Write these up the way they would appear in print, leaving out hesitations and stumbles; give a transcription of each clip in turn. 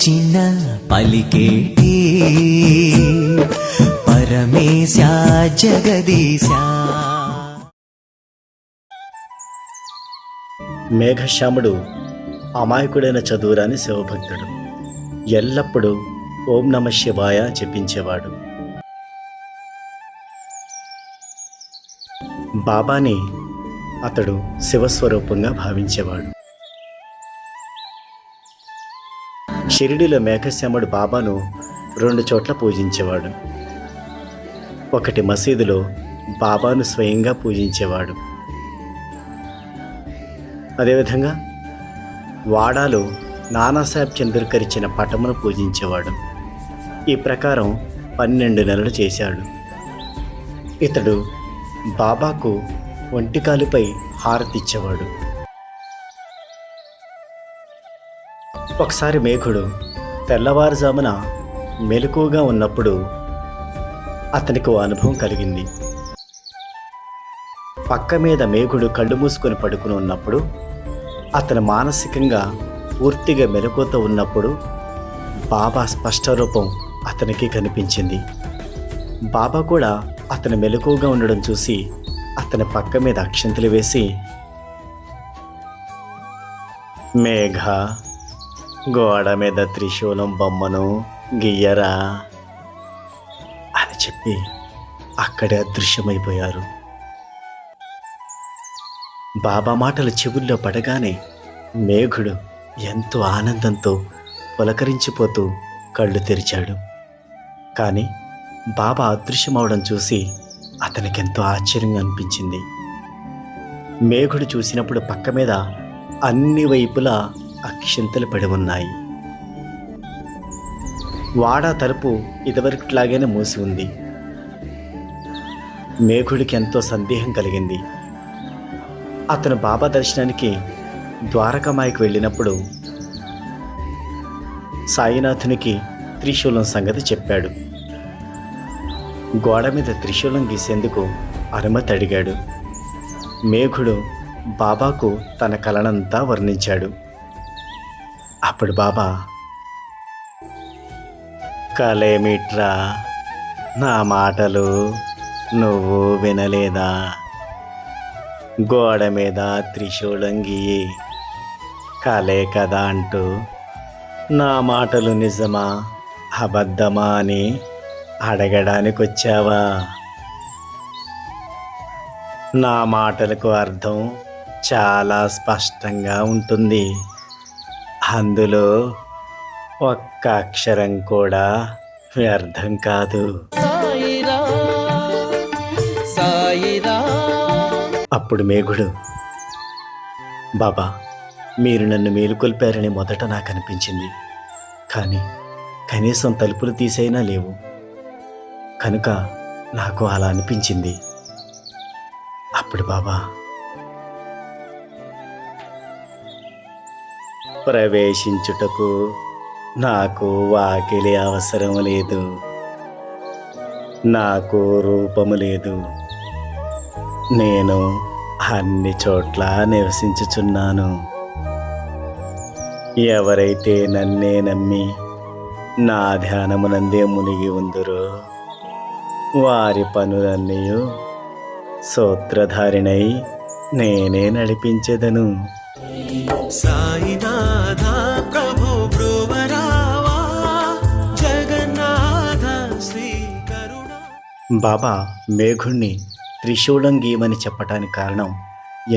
పిలిచిన పలికేటి పరమేశ జగదీశ. మేఘశ్యాముడు అమాయకుడైన చదువురాని శివభక్తుడు. ఎల్లప్పుడూ ఓం నమ శివాయ జపించేవాడు. బాబాని అతడు శివస్వరూపంగా భావించేవాడు. షిరిడీలో మేఘశ్యాముడు బాబాను 2 చోట్ల పూజించేవాడు. ఒకటి మసీదులో బాబాను స్వయంగా పూజించేవాడు. అదేవిధంగా వాడాలో నానాసాహెబ్ చంద్రకర్ ఇచ్చిన పటమును పూజించేవాడు. ఈ ప్రకారం 12 నెలలు చేశాడు. ఇతడు బాబాకు ఒంటికాలుపై హారతిచ్చేవాడు. ఒకసారి మేఘుడు తెల్లవారుజామున మెలకువగా ఉన్నప్పుడు అతనికి ఓ అనుభవం కలిగింది. పక్క మీద మేఘుడు కళ్ళు మూసుకొని పడుకుని ఉన్నప్పుడు, అతను మానసికంగా పూర్తిగా మెలకువతో ఉన్నప్పుడు బాబా స్పష్ట రూపం అతనికి కనిపించింది. బాబా కూడా అతను మెలకువగా ఉండడం చూసి అతని పక్క మీద అక్షంతలు వేసి, మేఘ, గోడ మీద త్రిశూలం బొమ్మను గీయరా అని చెప్పి అక్కడే అదృశ్యమైపోయారు. బాబా మాటలు చెవుల్లో పడగానే మేఘుడు ఎంతో ఆనందంతో పులకరించిపోతూ కళ్ళు తెరిచాడు. కానీ బాబా అదృశ్యమవడం చూసి అతనికెంతో ఆశ్చర్యంగా అనిపించింది. మేఘుడు చూసినప్పుడు పక్క మీద అన్ని వైపులా అక్షింతలు పడి ఉన్నాయి. వాడా తలుపు ఇదివరకులాగానే మూసి ఉంది. మేఘుడికి ఎంతో సందేహం కలిగింది. అతను బాబా దర్శనానికి ద్వారకామాయికి వెళ్ళినప్పుడు సాయినాథునికి త్రిశూలం సంగతి చెప్పాడు. గోడ మీద త్రిశూలం గీసేందుకు అనుమతి అడిగాడు. మేఘుడు బాబాకు తన కలనంతా వర్ణించాడు. అప్పుడు బాబా, కలేమిట్రా, నా మాటలు నువ్వు వినలేదా? గోడ మీద త్రిశూలం గీయి కలే కదా అంటూ నా మాటలు నిజమా అబద్ధమా అని అడగడానికి వచ్చావా? నా మాటలకు అర్థం చాలా స్పష్టంగా ఉంటుంది. అందులో ఒక్క అక్షరం కూడా వ్యర్థం కాదు. అప్పుడు మేఘుడు, బాబా, మీరు నన్ను మేలుకొల్పారని మొదట నాకు అనిపించింది. కానీ కనీసం తలుపులు తీసైనా లేవు కనుక నాకు అలా అనిపించింది. అప్పుడు బాబా, ప్రవేశించుటకు నాకు వాకిలి అవసరం లేదు, నాకు రూపము లేదు, నేను అన్ని చోట్ల నివసించుచున్నాను. ఎవరైతే నన్నే నమ్మి నా ధ్యానమునందే మునిగి ఉందురో వారి పనులన్నీ సూత్రధారిణై నేనే నడిపించెదను. సాయినాథ ప్రభు బ్రువరావా జగన్నాథ శ్రీ కరుణ. బాబా మేఘుణ్ణి త్రిశూలం గీయమని చెప్పటానికి కారణం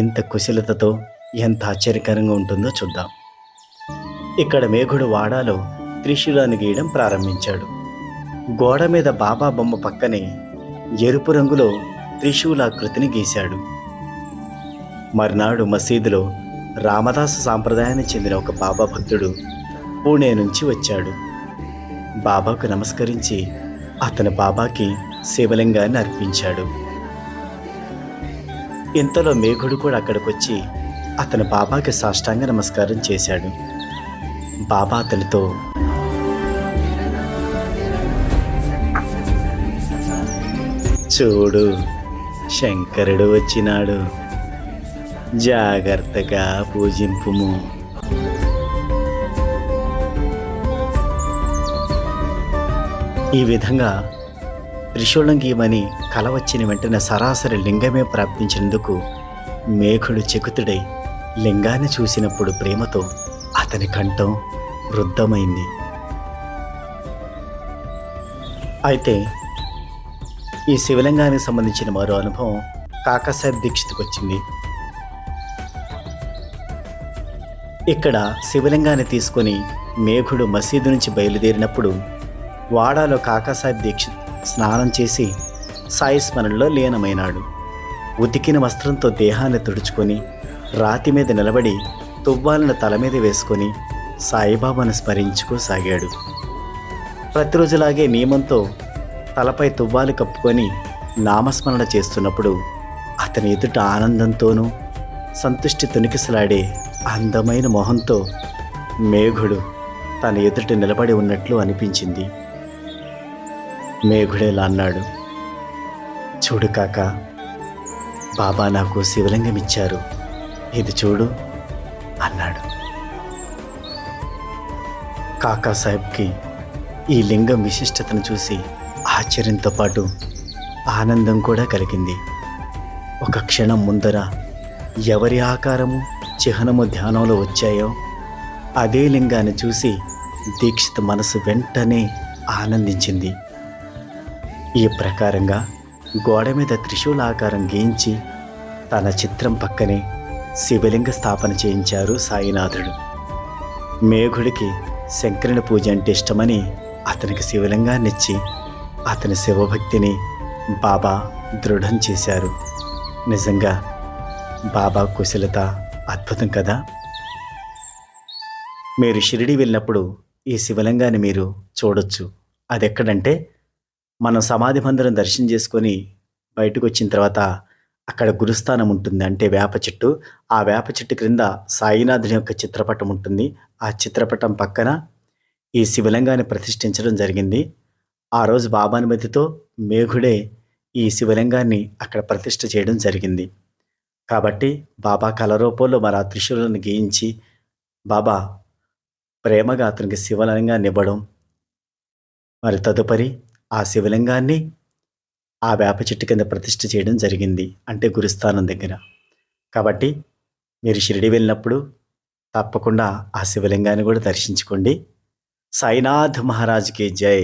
ఎంత కుశలతతో, ఎంత ఆశ్చర్యకరంగా ఉంటుందో చూద్దాం. ఇక్కడ మేఘుడు వాడాలో త్రిశూలాన్ని గీయడం ప్రారంభించాడు. గోడ మీద బాబా బొమ్మ పక్కనే ఎరుపు రంగులో త్రిశూలాకృతిని గీశాడు. మర్నాడు మసీదులో రామదాస సాంప్రదాయానికి చెందిన ఒక బాబా భక్తుడు పూణే నుంచి వచ్చాడు. బాబాకు నమస్కరించి అతను బాబాకి శివలింగాన్ని అర్పించాడు. ఇంతలో మేఘుడు కూడా అక్కడికి వచ్చి అతను బాబాకి సాష్టాంగ నమస్కారం చేశాడు. బాబా అతనితో, చూడు, శంకరుడు వచ్చినాడు, జాగ్రత్తగా పూజింపుము. ఈ విధంగా త్రిశూలం గీయమని కల వచ్చిన వెంటనే సరాసరి లింగమే ప్రాప్తించినందుకు మేఘుడు చకుతుడై లింగాన్ని చూసినప్పుడు ప్రేమతో అతని కంఠం రుద్ధమైంది. అయితే ఈ శివలింగానికి సంబంధించిన మరో అనుభవం కాకాసాహెబ్ దీక్షిత్కి వచ్చింది. ఇక్కడ శివలింగాన్ని తీసుకొని మేఘుడు మసీదు నుంచి బయలుదేరినప్పుడు వాడాలో కాకాసాహెబ్ దీక్షిత్ స్నానం చేసి సాయి స్మరణలో లీనమైనాడు. ఉతికిన వస్త్రంతో దేహాన్ని తుడుచుకొని రాతి మీద నిలబడి తువ్వాలను తల మీద వేసుకొని సాయిబాబాను స్మరించుకోసాగాడు. ప్రతిరోజులాగే నియమంతో తలపై తువ్వాలు కప్పుకొని నామస్మరణ చేస్తున్నప్పుడు అతని ఎదుట ఆనందంతోనూ సంతుష్టి తొణికిసలాడే అందమైన మొహంతో మేఘుడు తన ఎదుట నిలబడి ఉన్నట్లు అనిపించింది. మేఘుడేలా అన్నాడు, చూడు కాక, బాబా నాకు శివలింగం ఇచ్చారు, ఇది చూడు అన్నాడు. కాకాసాహెబ్కి ఈ లింగం విశిష్టతను చూసి ఆశ్చర్యంతో పాటు ఆనందం కూడా కలిగింది. ఒక క్షణం ముందర ఎవరి ఆకారము చిహ్నము ధ్యానంలో వచ్చాయో అదే లింగాన్ని చూసి దీక్షిత్ మనసు వెంటనే ఆనందించింది. ఈ ప్రకారంగా గోడ మీద త్రిశూల ఆకారం గీయించి తన చిత్రం పక్కనే శివలింగ స్థాపన చేయించారు సాయినాథుడు. మేఘుడికి శంకరుని పూజ అంటే ఇష్టమని అతనికి శివలింగాన్నిచ్చి అతని శివభక్తిని బాబా దృఢం చేశారు. నిజంగా బాబా కుశలత అద్భుతం కదా. మీరు షిరిడి వెళ్ళినప్పుడు ఈ శివలింగాన్ని మీరు చూడొచ్చు. అది ఎక్కడంటే, మనం సమాధి మందిరం దర్శనం చేసుకొని బయటకు వచ్చిన తర్వాత అక్కడ గురుస్థానం ఉంటుంది, అంటే వేప చెట్టు. ఆ వేప చెట్టు క్రింద సాయినాథుని యొక్క చిత్రపటం ఉంటుంది. ఆ చిత్రపటం పక్కన ఈ శివలింగాన్ని ప్రతిష్ఠించడం జరిగింది. ఆ రోజు బాబా అనుమతితో మేఘుడే ఈ శివలింగాన్ని అక్కడ ప్రతిష్ఠ చేయడం జరిగింది. కాబట్టి బాబా కలరూపంలో మరి ఆ త్రిశూలను గీయించి బాబా ప్రేమగా అతనికి శివలింగాన్ని ఇవ్వడం, మరి తదుపరి ఆ శివలింగాన్ని ఆ వేప చెట్టు కింద ప్రతిష్ఠ చేయడం జరిగింది, అంటే గురుస్థానం దగ్గర. కాబట్టి మీరు షిరిడి వెళ్ళినప్పుడు తప్పకుండా ఆ శివలింగాన్ని కూడా దర్శించుకోండి. సాయినాథ్ మహారాజ్కి జై.